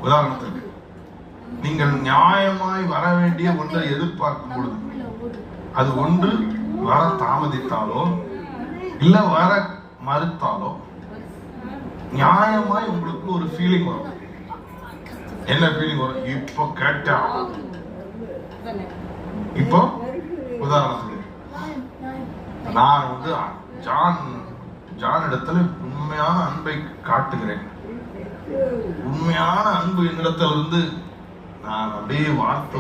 உதாரணத்துக்கு நீங்கள் நியாயமாய் வர வேண்டிய ஒன்றை எதிர்பார்க்கும் பொழுது அது ஒன்று வர தாமதித்தாலோ இல்ல வர மறுத்தாலோ நியாயமாய் உங்களுக்கு ஒரு ஃபீலிங் வரும். என்ன ஃபீலிங் வரும்? இப்போ கேட்டா, இப்போ உதாரணத்துக்கு நான் வந்து ஜான் இடத்துல உண்மையான அன்பை காட்டுகிறேன். உண்மையான அன்பு என்னிடத்துல இருந்து நான் அப்படியே வார்த்தை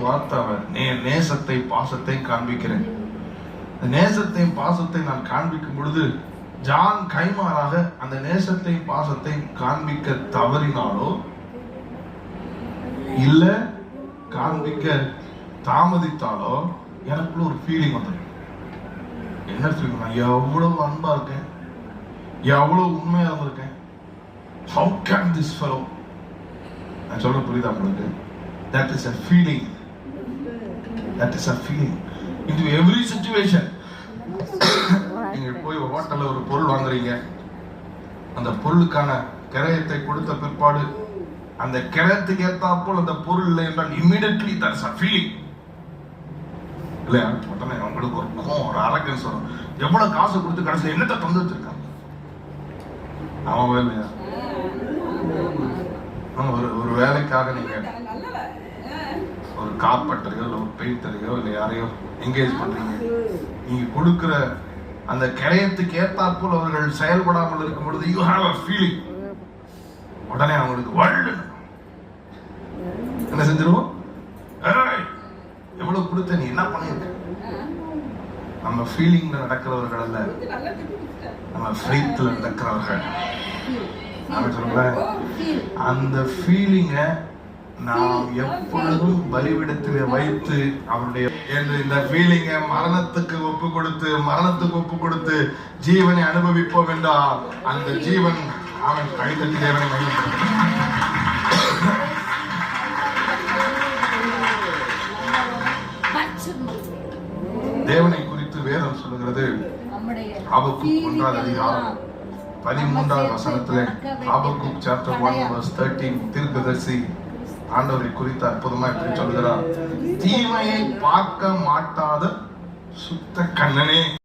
நேசத்தை பாசத்தை காண்பிக்கிறேன். நேசத்தையும் பாசத்தை நான் காண்பிக்கும் பொழுது ஜான் கைமாறாக அந்த நேசத்தையும் பாசத்தை காண்பிக்க தவறினாலோ இல்ல காண்பிக்க தாமதித்தாலோ எனக்குள்ள ஒரு ஃபீலிங் வந்துடும். என்ன ஃபீலிங்? நான் எவ்வளவு அன்பா இருக்கேன், எவ்வளவு உண்மையா இருந்திருக்கேன். How can this fellow? நான் சொல்ற புரியுதா உங்களுக்கு? That is a feeling. That is a feeling. Into every situation. நீங்க போய் ஒரு ஹோட்டல்ல ஒரு பொருள் வாங்குறீங்க. அந்த பொருளுக்கான கிரயத்தை கொடுத்த பிற்பாடு அந்த கிரயத்துக்கு ஏத்தாப்போல் அந்த பொருள் இல்லை என்றால் immediately there is a feeling. இல்லையா? உடனே அவங்களுக்கு ஒரு கோவம், ஒரு அரகன்ஸ் வரும். எவ்வளவு காசு கொடுத்து கடைசியில் என்னத்தை தந்து வச்சிருக்காங்க அவன் இல்லையா? ஒரு வேலைக்காக நீங்க ஒரு கார்பெண்டரையோ இல்லை ஒரு பெயிண்டரையோ இல்லை யாரையோ என்கேஜ் பண்றீங்க. நீங்க கொடுக்கிற அந்த கிரயத்துக்கு ஏத்தாற்போல் அவர்கள் செயல்படாமல் இருக்கும் பொழுது யூ ஹாவ் அ ஃபீலிங். உடனே அவங்களுக்கு வேர்ல்டு என்ன செஞ்சிருவோம்? எவ்வளவு கொடுத்த, நீ என்ன பண்ணிருக்க? நம்ம ஃபீலிங்ல நடக்கிறவர்கள் அல்ல, நம்ம ஃபெய்த்ல நடக்கிறவர்கள். நான் சொல்றேன், அந்த ஃபீலிங்க நாம் எப்பொழுதும் பலிவிடத்திலே வைத்து அவருடைய இந்த ஃபீலிங்க மரணத்துக்கு ஒப்பு கொடுத்து ஜீவனை அனுபவிப்போம் என்றால் அந்த ஜீவன் அவன் கழித்தட்டி தேவனை மையப்படுத்த. தேவனை குறித்து வேதம் சொல்லுகிறது. ஹபக்குக் 1 அதிகாரம் 13 வசனத்திலே ஹபக்குக் chapter 1 verse 13 தீர்க்கதரிசி ஆண்டவரை குறித்து அற்புதமா எப்படி சொல்கிறார்? தீமையை பார்க்க மாட்டாத சுத்த கண்ணனே.